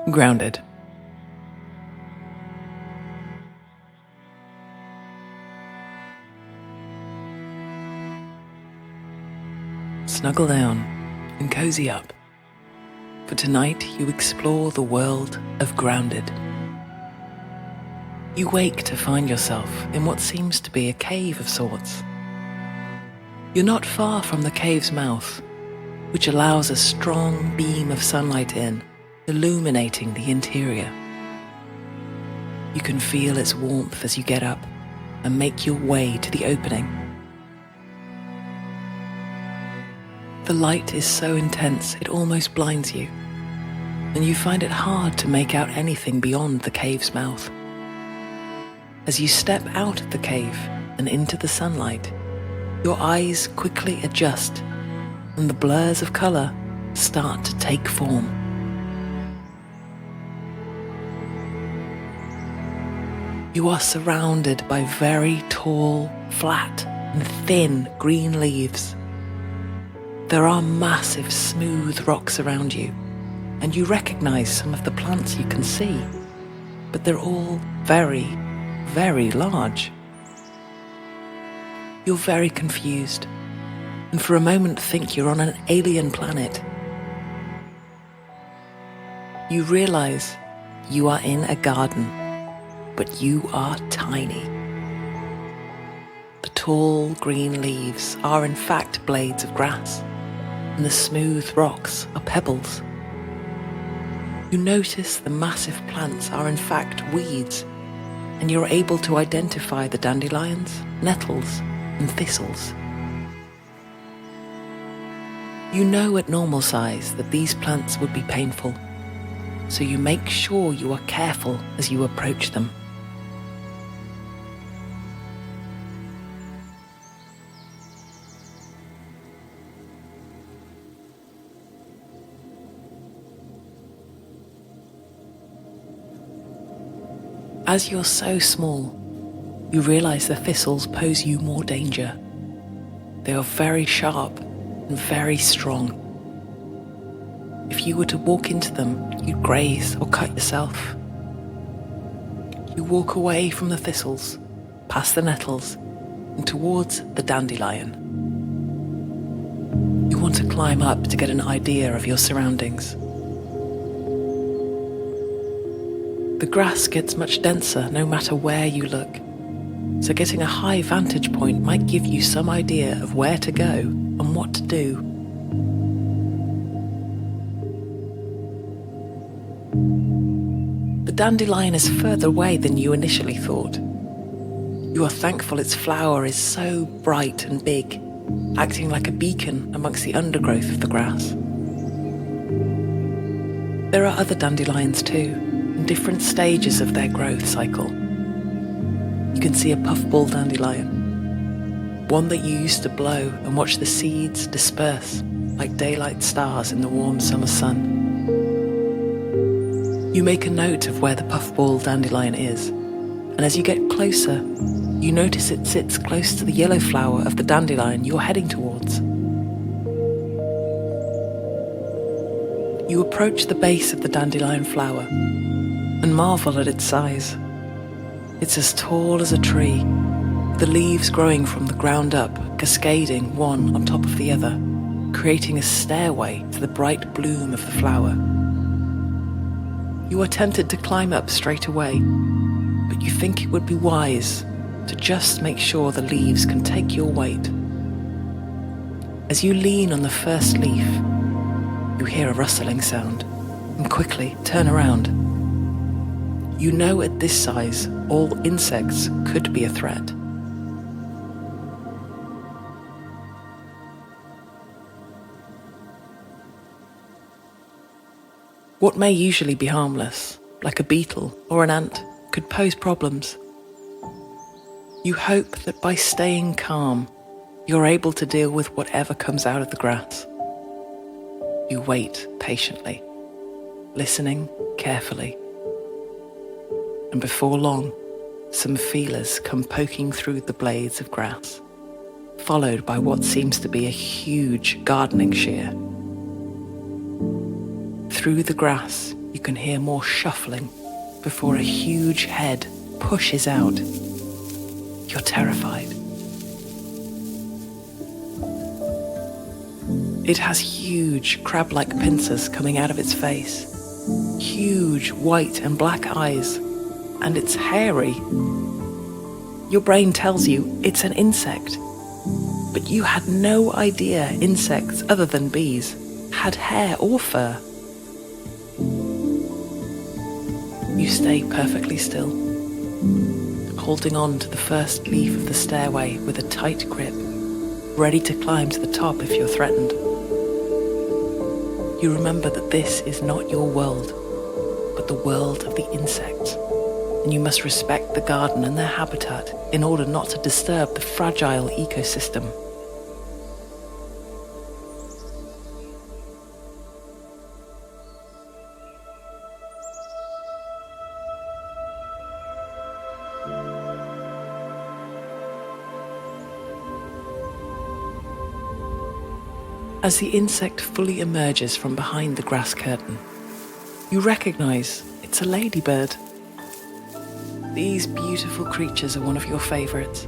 Grounded. Snuggle down and cozy up. For tonight you explore the world of Grounded. You wake to find yourself in what seems to be a cave of sorts. You're not far from the cave's mouth, which allows a strong beam of sunlight in, illuminating the interior. You can feel its warmth as you get up and make your way to the opening. The light is so intense it almost blinds you, and you find it hard to make out anything beyond the cave's mouth. As you step out of the cave and into the sunlight, your eyes quickly adjust and the blurs of colour start to take form. You are surrounded by very tall, flat and thin green leaves. There are massive, smooth rocks around you, and you recognize some of the plants you can see, but they're all very, very large. You're very confused, and for a moment think you're on an alien planet. You realize you are in a garden, but you are tiny. The tall green leaves are in fact blades of grass, and the smooth rocks are pebbles. You notice the massive plants are in fact weeds, and you're able to identify the dandelions, nettles, and thistles. You know at normal size that these plants would be painful, so you make sure you are careful as you approach them. As you're so small, you realize the thistles pose you more danger. They are very sharp and very strong. If you were to walk into them, you'd graze or cut yourself. You walk away from the thistles, past the nettles, and towards the dandelion. You want to climb up to get an idea of your surroundings. The grass gets much denser no matter where you look, so getting a high vantage point might give you some idea of where to go and what to do. The dandelion is further away than you initially thought. You are thankful its flower is so bright and big, acting like a beacon amongst the undergrowth of the grass. There are other dandelions too, in different stages of their growth cycle. You can see a puffball dandelion, one that you used to blow and watch the seeds disperse like daylight stars in the warm summer sun. You make a note of where the puffball dandelion is, and as you get closer, you notice it sits close to the yellow flower of the dandelion you're heading towards. You approach the base of the dandelion flower and marvel at its size. It's as tall as a tree, the leaves growing from the ground up, cascading one on top of the other, creating a stairway to the bright bloom of the flower. You are tempted to climb up straight away, but you think it would be wise to just make sure the leaves can take your weight. As you lean on the first leaf, you hear a rustling sound and quickly turn around. You know at this size, all insects could be a threat. What may usually be harmless, like a beetle or an ant, could pose problems. You hope that by staying calm, you're able to deal with whatever comes out of the grass. You wait patiently, listening carefully. And before long, some feelers come poking through the blades of grass, followed by what seems to be a huge gardening shear. Through the grass, you can hear more shuffling before a huge head pushes out. You're terrified. It has huge crab-like pincers coming out of its face, huge white and black eyes, and it's hairy. Your brain tells you it's an insect, but you had no idea insects other than bees had hair or fur. You stay perfectly still, holding on to the first leaf of the stairway with a tight grip, ready to climb to the top if you're threatened. You remember that this is not your world, but the world of the insects, and you must respect the garden and their habitat in order not to disturb the fragile ecosystem. As the insect fully emerges from behind the grass curtain, you recognize it's a ladybird. These beautiful creatures are one of your favorites.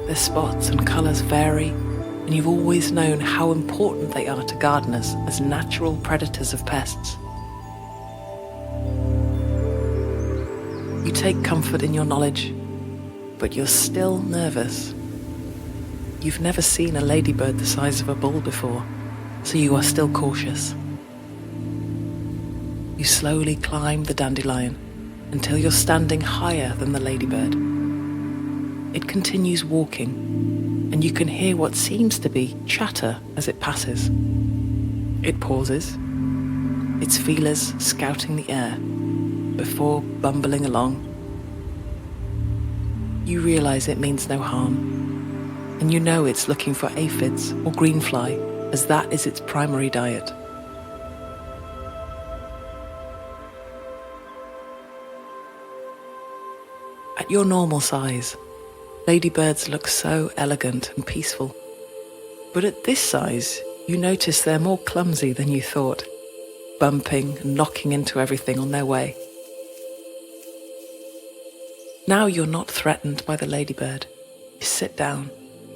Their spots and colors vary, and you've always known how important they are to gardeners as natural predators of pests. You take comfort in your knowledge, but you're still nervous. You've never seen a ladybird the size of a bull before, so you are still cautious. You slowly climb the dandelion until you're standing higher than the ladybird. It continues walking, and you can hear what seems to be chatter as it passes. It pauses, its feelers scouting the air, before bumbling along. You realize it means no harm, and you know it's looking for aphids or greenfly, as that is its primary diet. At your normal size, ladybirds look so elegant and peaceful. But at this size, you notice they're more clumsy than you thought, bumping and knocking into everything on their way. Now you're not threatened by the ladybird. You sit down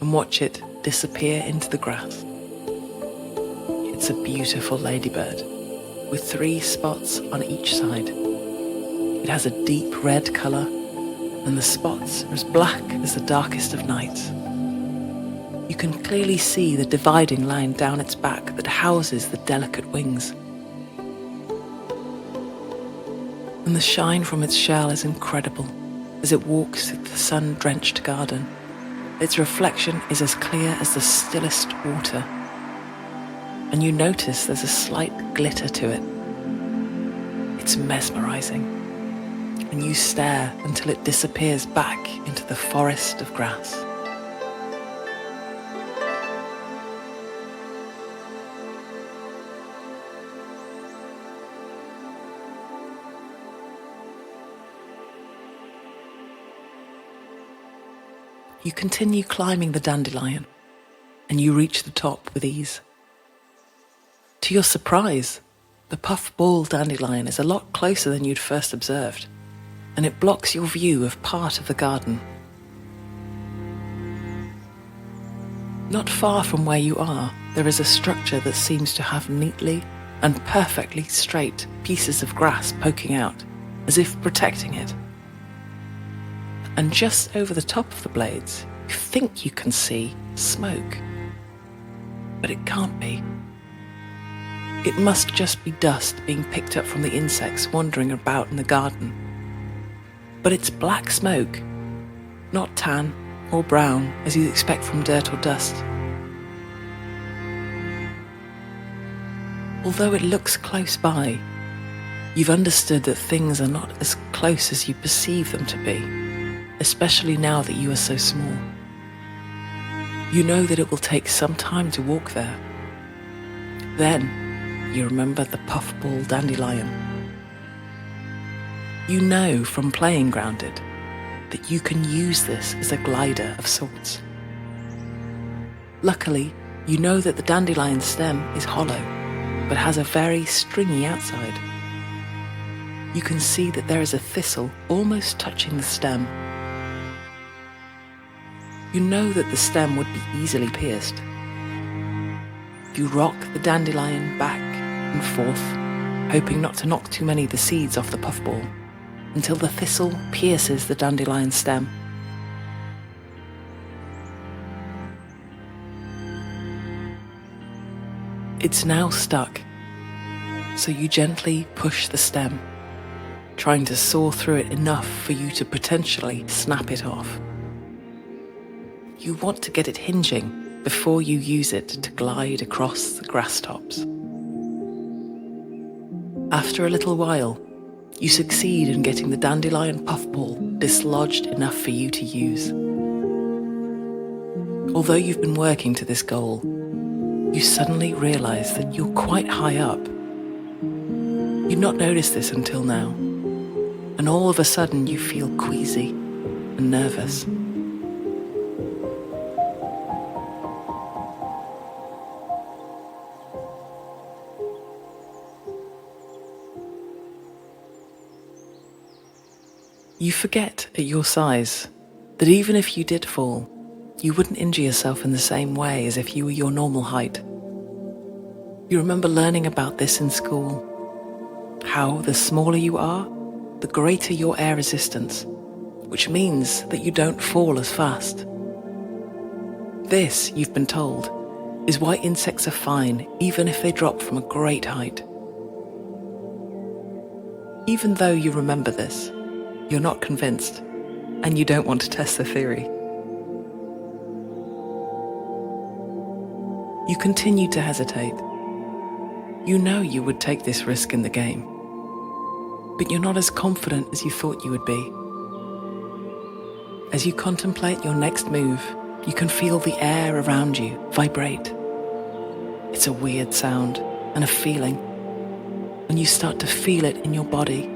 and watch it disappear into the grass. It's a beautiful ladybird with 3 spots on each side. It has a deep red colour, and the spots are as black as the darkest of nights. You can clearly see the dividing line down its back that houses the delicate wings. And the shine from its shell is incredible as it walks through the sun-drenched garden. Its reflection is as clear as the stillest water, and you notice there's a slight glitter to it. It's mesmerizing, and you stare until it disappears back into the forest of grass. You continue climbing the dandelion, and you reach the top with ease. To your surprise, the puffball dandelion is a lot closer than you'd first observed, and it blocks your view of part of the garden. Not far from where you are, there is a structure that seems to have neatly and perfectly straight pieces of grass poking out, as if protecting it. And just over the top of the blades, you think you can see smoke. But it can't be. It must just be dust being picked up from the insects wandering about in the garden. But it's black smoke, not tan or brown as you'd expect from dirt or dust. Although it looks close by, you've understood that things are not as close as you perceive them to be, especially now that you are so small. You know that it will take some time to walk there. Then, you remember the puffball dandelion. You know from playing grounded that you can use this as a glider of sorts. Luckily, you know that the dandelion stem is hollow, but has a very stringy outside. you can see that there is a thistle almost touching the stem. You know that the stem would be easily pierced. You rock the dandelion back and forth, hoping not to knock too many of the seeds off the puffball, until the thistle pierces the dandelion stem. It's now stuck, so you gently push the stem, trying to saw through it enough for you to potentially snap it off. You want to get it hinging before you use it to glide across the grass tops. After a little while, you succeed in getting the dandelion puffball dislodged enough for you to use. Although you've been working to this goal, you suddenly realize that you're quite high up. You'd not noticed this until now, and all of a sudden you feel queasy and nervous. You forget at your size that even if you did fall, you wouldn't injure yourself in the same way as if you were your normal height. You remember learning about this in school, how the smaller you are, the greater your air resistance, which means that you don't fall as fast. This, you've been told, is why insects are fine even if they drop from a great height. Even though you remember this, you're not convinced, and you don't want to test the theory. You continue to hesitate. You know you would take this risk in the game, but you're not as confident as you thought you would be. As you contemplate your next move, you can feel the air around you vibrate. It's a weird sound and a feeling, and you start to feel it in your body.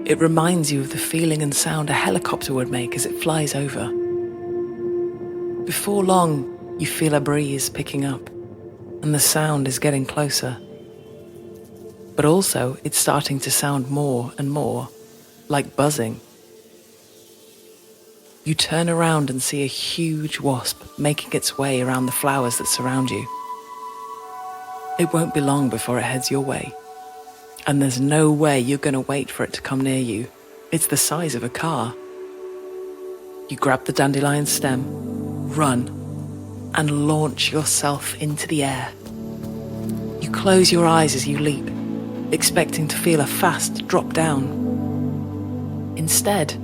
It reminds you of the feeling and sound a helicopter would make as it flies over. Before long, you feel a breeze picking up, and the sound is getting closer. But also, it's starting to sound more and more like buzzing. You turn around and see a huge wasp making its way around the flowers that surround you. It won't be long before it heads your way. And there's no way you're going to wait for it to come near you. It's the size of a car. You grab the dandelion stem, run, and launch yourself into the air. You close your eyes as you leap, expecting to feel a fast drop down. Instead,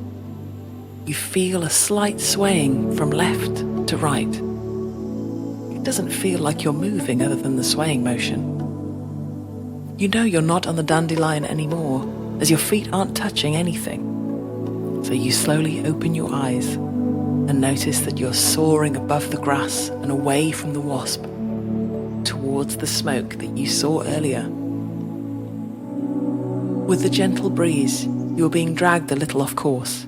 you feel a slight swaying from left to right. It doesn't feel like you're moving other than the swaying motion. You know you're not on the dandelion anymore, as your feet aren't touching anything. So you slowly open your eyes and notice that you're soaring above the grass and away from the wasp, towards the smoke that you saw earlier. With the gentle breeze, you're being dragged a little off course,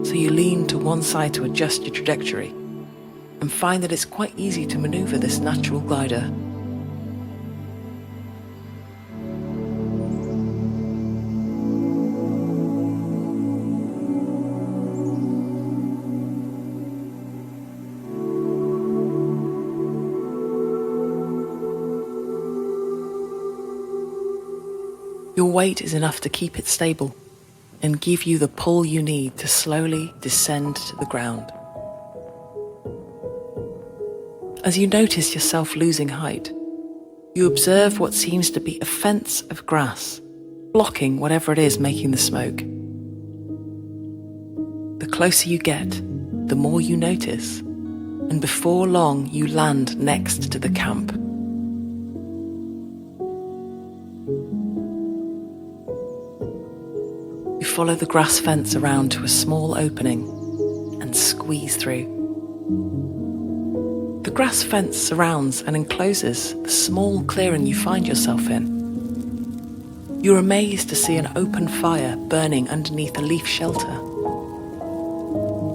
so you lean to one side to adjust your trajectory and find that it's quite easy to maneuver this natural glider. Your weight is enough to keep it stable and give you the pull you need to slowly descend to the ground. As you notice yourself losing height, you observe what seems to be a fence of grass, blocking whatever it is making the smoke. The closer you get, the more you notice, and before long you land next to the camp. You follow the grass fence around to a small opening and squeeze through. The grass fence surrounds and encloses the small clearing you find yourself in. You're amazed to see an open fire burning underneath a leaf shelter.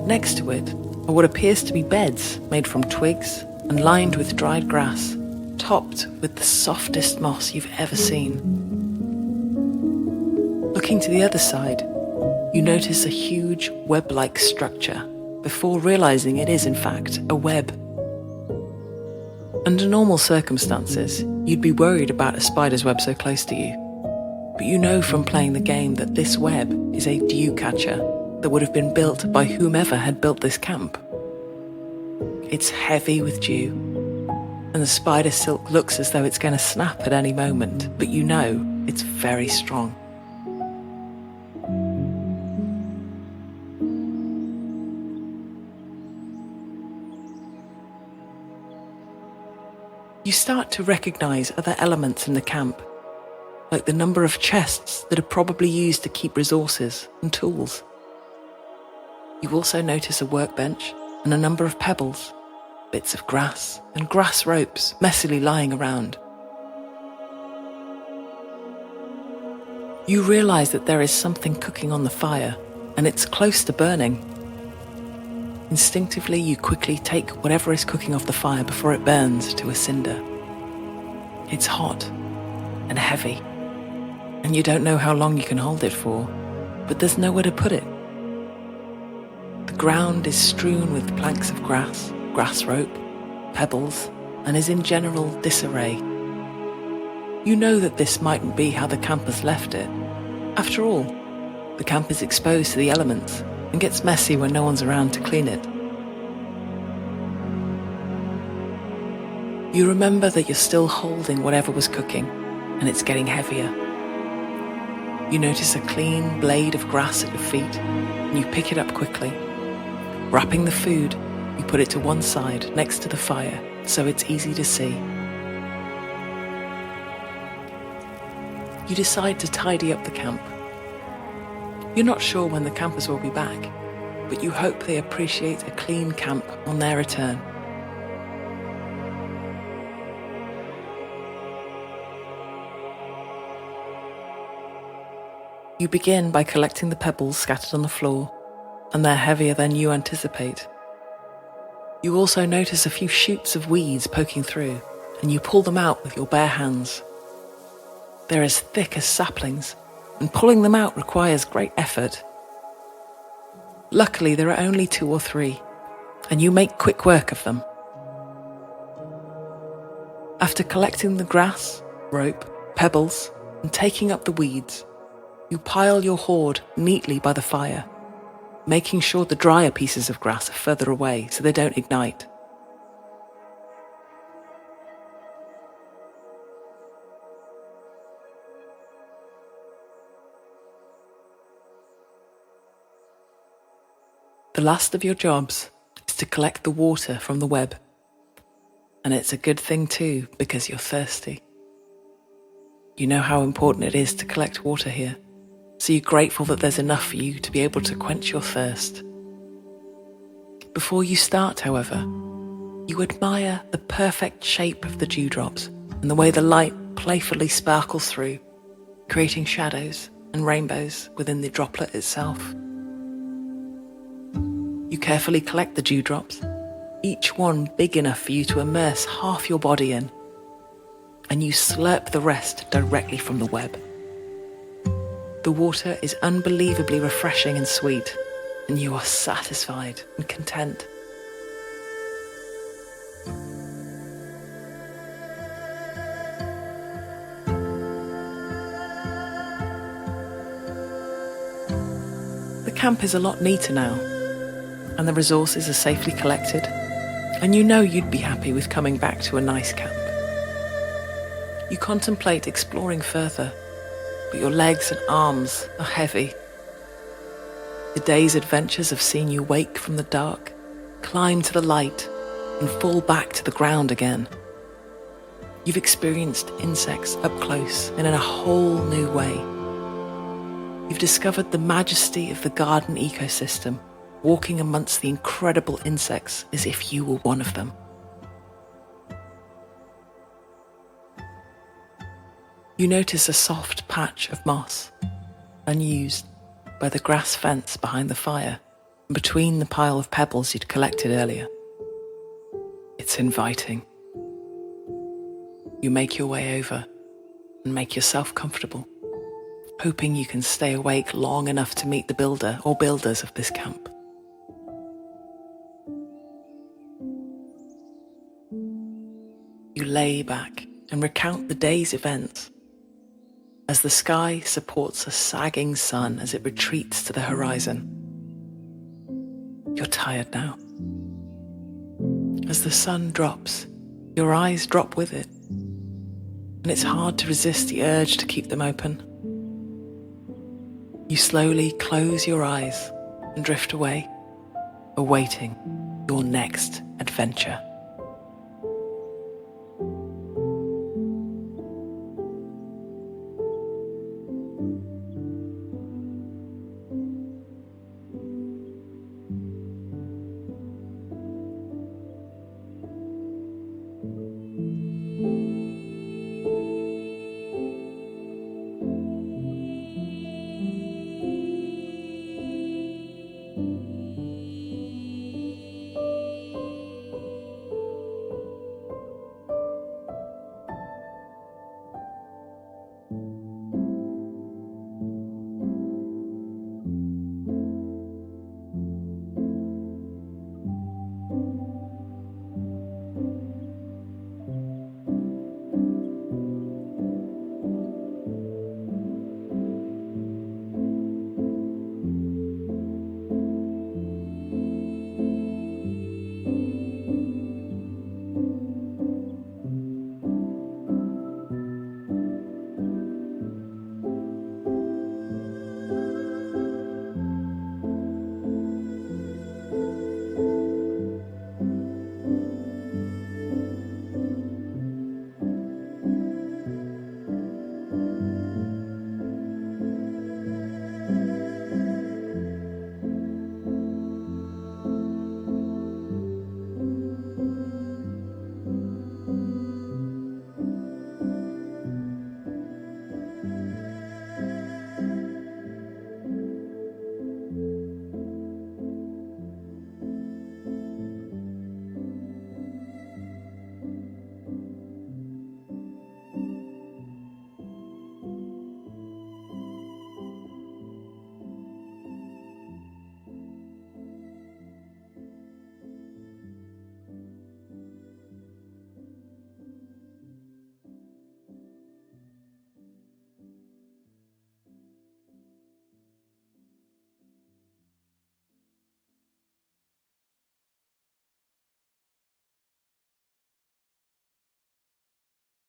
Next to it are what appears to be beds made from twigs, and lined with dried grass, topped with the softest moss you've ever seen. Looking to the other side, you notice a huge web-like structure before realizing it is in fact a web. Under normal circumstances, you'd be worried about a spider's web so close to you. But you know from playing the game that this web is a dew catcher that would have been built by whomever had built this camp. It's heavy with dew, and the spider silk looks as though it's going to snap at any moment, but you know it's very strong. You start to recognize other elements in the camp, like the number of chests that are probably used to keep resources and tools. You also notice a workbench and a number of pebbles, bits of grass and grass ropes messily lying around. You realize that there is something cooking on the fire, and it's close to burning. Instinctively, you quickly take whatever is cooking off the fire before it burns to a cinder. It's hot and heavy, and you don't know how long you can hold it for, but there's nowhere to put it. The ground is strewn with planks of grass, grass rope, pebbles, and is in general disarray. You know that this mightn't be how the campers left it. After all, the camp is exposed to the elements and gets messy when no one's around to clean it. You remember that you're still holding whatever was cooking, and it's getting heavier. You notice a clean blade of grass at your feet, and you pick it up quickly. Wrapping the food, you put it to one side next to the fire so it's easy to see. You decide to tidy up the camp. You're not sure when the campers will be back, but you hope they appreciate a clean camp on their return. You begin by collecting the pebbles scattered on the floor, and they're heavier than you anticipate. You also notice a few shoots of weeds poking through, and you pull them out with your bare hands. They're as thick as saplings, and pulling them out requires great effort. Luckily, there are only 2 or 3, and you make quick work of them. After collecting the grass, rope, pebbles, and taking up the weeds, you pile your hoard neatly by the fire, making sure the drier pieces of grass are further away so they don't ignite. The last of your jobs is to collect the water from the web. And it's a good thing too, because you're thirsty. You know how important it is to collect water here, so you're grateful that there's enough for you to be able to quench your thirst. Before you start, however, you admire the perfect shape of the dewdrops and the way the light playfully sparkles through, creating shadows and rainbows within the droplet itself. You carefully collect the dewdrops, each one big enough for you to immerse half your body in, and you slurp the rest directly from the web. The water is unbelievably refreshing and sweet, and you are satisfied and content. The camp is a lot neater now, and the resources are safely collected, and you know you'd be happy with coming back to a nice camp. You contemplate exploring further, but your legs and arms are heavy. The day's adventures have seen you wake from the dark, climb to the light, and fall back to the ground again. You've experienced insects up close and in a whole new way. You've discovered the majesty of the garden ecosystem, walking amongst the incredible insects as if you were one of them. You notice a soft patch of moss, unused, by the grass fence behind the fire and between the pile of pebbles you'd collected earlier. It's inviting. You make your way over and make yourself comfortable, hoping you can stay awake long enough to meet the builder or builders of this camp. You lay back and recount the day's events as the sky supports a sagging sun as it retreats to the horizon. You're tired now. As the sun drops, your eyes drop with it, and it's hard to resist the urge to keep them open. You slowly close your eyes and drift away, awaiting your next adventure.